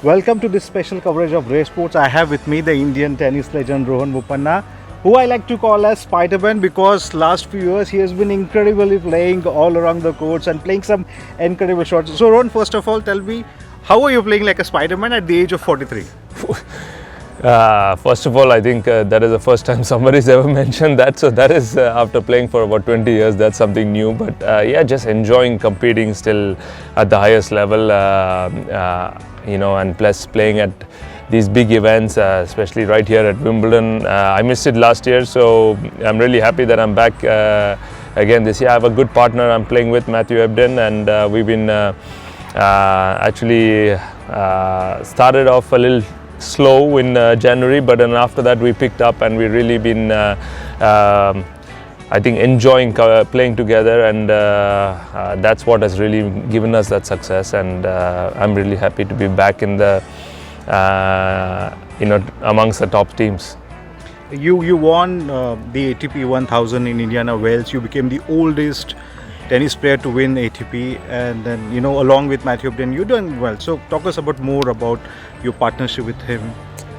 Welcome to this special coverage of RevSportz. I have with me the Indian tennis legend Rohan Bopanna, who I like to call as Spider-Man because last few years he has been incredibly playing all around the courts and playing some incredible shots. So Rohan, first of all, tell me, how are you playing like a Spider-Man at the age of 43? First of all, I think that is the first time somebody's ever mentioned that. So that is after playing for about 20 years, that's something new. But yeah, just enjoying competing still at the highest level, and plus playing at these big events, especially right here at Wimbledon. I missed it last year, so I'm really happy that I'm back again this year. I have a good partner I'm playing with, Matthew Ebden, and we've been actually started off a little slow in January, but then after that we picked up and we've really been I think enjoying playing together, and that's what has really given us that success, and I'm really happy to be back in the amongst the top teams. You won the ATP 1000 in Indiana Wells. You became the oldest tennis player to win ATP, and then along with Matthew Ebden, you're doing well. So talk us more about your partnership with him.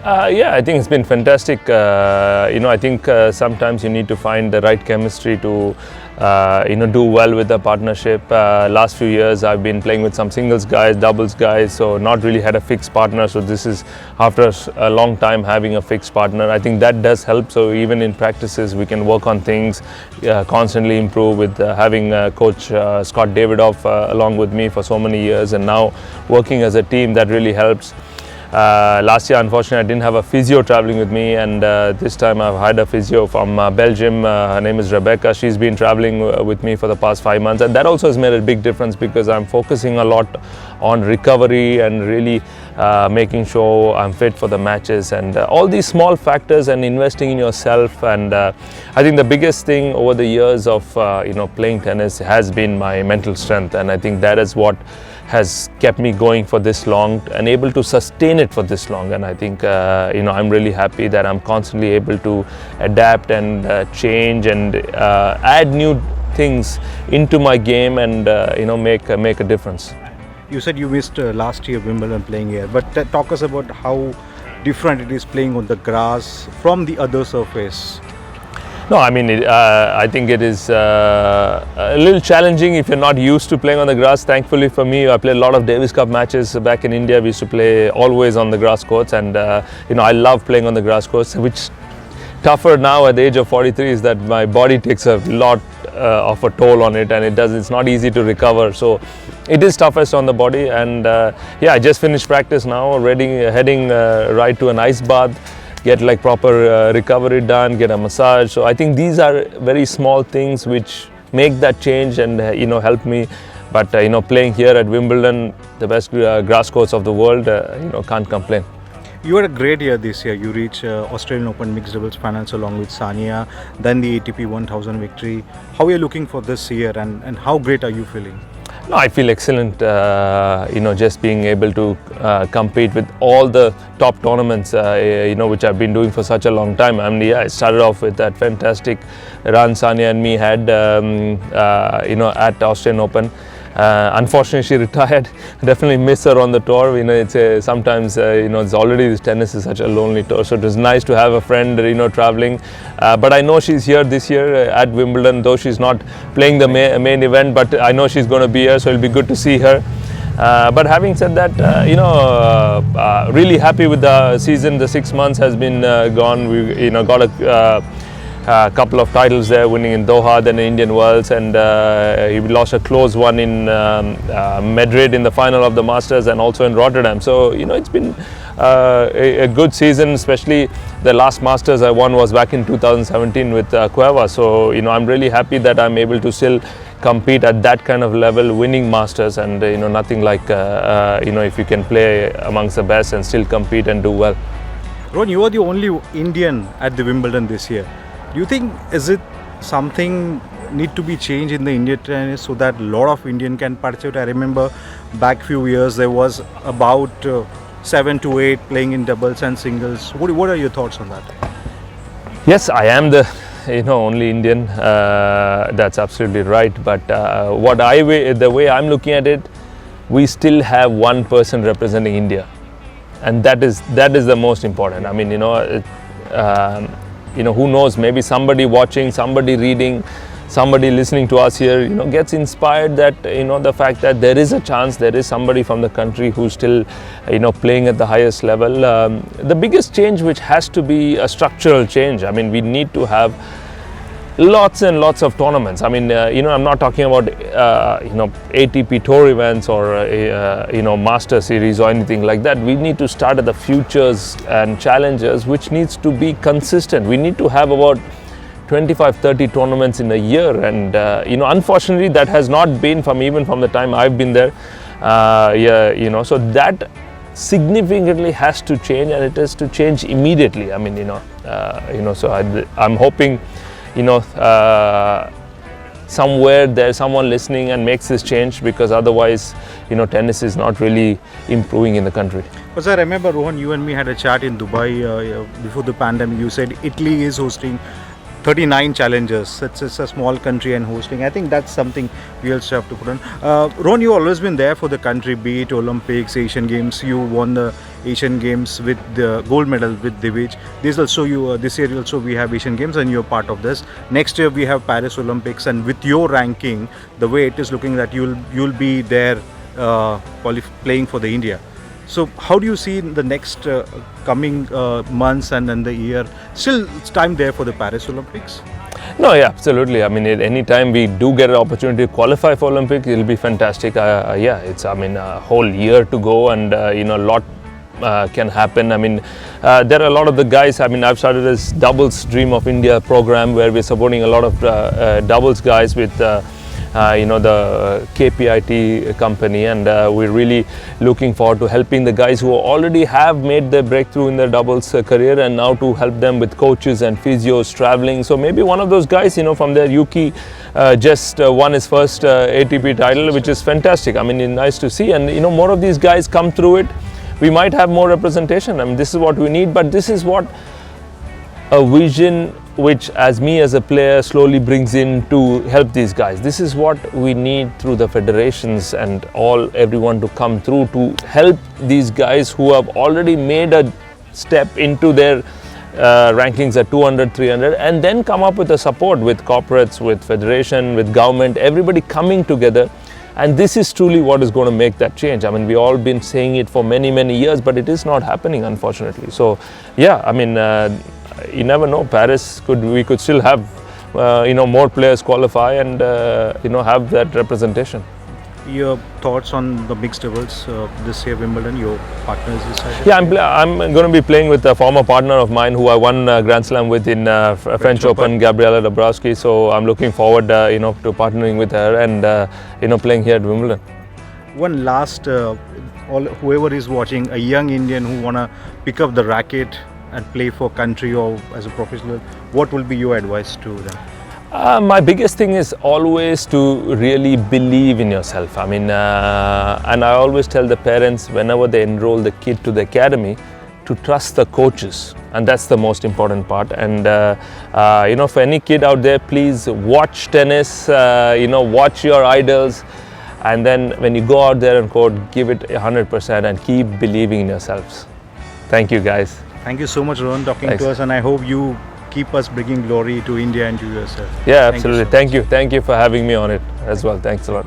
Yeah, I think it's been fantastic. I think sometimes you need to find the right chemistry to do well with the partnership. Last few years I've been playing with some singles guys, doubles guys, so not really had a fixed partner. So this is after a long time having a fixed partner. I think that does help. So even in practices we can work on things, constantly improve with having coach Scott Davidoff along with me for so many years, and now working as a team, that really helps. Last year, unfortunately, I didn't have a physio traveling with me, and this time I've had a physio from Belgium. Her name is Rebecca. She's been traveling with me for the past 5 months, and that also has made a big difference because I'm focusing a lot on recovery and really making sure I'm fit for the matches, and all these small factors, and investing in yourself. And I think the biggest thing over the years of playing tennis has been my mental strength, and I think that is what has kept me going for this long and able to sustain it for this long. And I think I'm really happy that I'm constantly able to adapt and change and add new things into my game and make a difference. You said you missed last year Wimbledon playing here, but talk us about how different it is playing on the grass from the other surface. No, I mean, I think it is a little challenging if you're not used to playing on the grass. Thankfully for me, I played a lot of Davis Cup matches back in India. We used to play always on the grass courts, and I love playing on the grass courts. Which tougher now at the age of 43 is that my body takes a lot of a toll on it, and it's not easy to recover. So it is toughest on the body, and I just finished practice now, heading right to an ice bath. Get like proper recovery done, get a massage. So I think these are very small things which make that change and help me. But playing here at Wimbledon, the best grass courts of the world, can't complain. You had a great year this year. You reached Australian Open mixed doubles finals along with Sania, then the ATP 1000 victory. How are you looking for this year, and how great are you feeling? No, I feel excellent, just being able to compete with all the top tournaments, which I've been doing for such a long time. I mean, I started off with that fantastic run Sania and me had, at Australian Open. Unfortunately, she retired. Definitely miss her on the tour. It's sometimes it's already this tennis is such a lonely tour. So it was nice to have a friend, traveling. But I know she's here this year at Wimbledon, though she's not playing the main event. But I know she's going to be here, so it'll be good to see her. But having said that, really happy with the season. The 6 months has been gone. We got a couple of titles there, winning in Doha, then the Indian Wells, and he lost a close one in Madrid in the final of the Masters, and also in Rotterdam. So it's been a good season, especially the last Masters I won was back in 2017 with Cueva. So I'm really happy that I'm able to still compete at that kind of level, winning Masters, and nothing like if you can play amongst the best and still compete and do well. Ron, you are the only Indian at the Wimbledon this year. Do you think is it something need to be changed in the Indian tennis so that a lot of Indian can participate? I remember back few years there was about 7 to 8 playing in doubles and singles. What are your thoughts on that? Yes, I am the only Indian. That's absolutely right. But the way I'm looking at it, we still have one person representing India. and that is the most important. I mean, who knows, maybe somebody watching, somebody reading, somebody listening to us here, gets inspired that, the fact that there is a chance, there is somebody from the country who's still, playing at the highest level. The biggest change, which has to be a structural change. I mean, we need to have lots and lots of tournaments. I mean, I'm not talking about, ATP tour events or, master series or anything like that. We need to start at the futures and challengers, which needs to be consistent. We need to have about 25-30 tournaments in a year, and unfortunately that has not been even from the time I've been there. So that significantly has to change, and it has to change immediately. I mean, so I'm hoping, somewhere there's someone listening and makes this change, because otherwise, tennis is not really improving in the country. Because I remember, Rohan, you and me had a chat in Dubai before the pandemic. You said Italy is hosting 39 challengers. It's a small country and hosting. I think that's something we also have to put on. Rohan, you've always been there for the country, be it Olympics, Asian Games. You won the Asian Games with the gold medal with Divij. This year also we have Asian Games, and you're part of this. Next year we have Paris Olympics, and with your ranking, the way it is looking, that you'll be there playing for the India. So how do you see the next coming months and then the year? Still, it's time there for the Paris Olympics? No, yeah, absolutely. I mean, any time we do get an opportunity to qualify for Olympics, it'll be fantastic. It's, a whole year to go, and, a lot can happen. I mean, there are a lot of the guys. I mean, I've started this Doubles Dream of India program, where we're supporting a lot of doubles guys with the KPIT company, and we're really looking forward to helping the guys who already have made their breakthrough in their doubles career, and now to help them with coaches and physios traveling. So maybe one of those guys, from their Yuki, just won his first ATP title, which is fantastic. I mean, nice to see, and more of these guys come through it. We might have more representation. I mean, this is what we need, but this is what a vision which, as a player, slowly brings in to help these guys. This is what we need through the federations and everyone to come through to help these guys who have already made a step into their rankings at 200, 300, and then come up with the support with corporates, with federation, with government, everybody coming together. And this is truly what is going to make that change. I mean, we've all been saying it for many, many years, but it is not happening, unfortunately. So, yeah, I mean, you never know. Paris we could still have, more players qualify and, have that representation. Your thoughts on the mixed doubles this year, Wimbledon? Your partners decided? Yeah, I'm going to be playing with a former partner of mine who I won Grand Slam with in French Open, Gabriela Dabrowski. So I'm looking forward, to partnering with her and, playing here at Wimbledon. One last, whoever is watching, a young Indian who want to pick up the racket and play for country or as a professional, what will be your advice to them? My biggest thing is always to really believe in yourself. I mean, and I always tell the parents whenever they enroll the kid to the academy to trust the coaches, and that's the most important part. And for any kid out there, please watch tennis, watch your idols, and then when you go out there and court, give it 100% and keep believing in yourselves. Thank you, guys. Thank you so much, Rohan, talking to us, and I hope you keep us bringing glory to India and to yourself. Yeah, absolutely. Thank you for having me on it as well. Thanks a lot.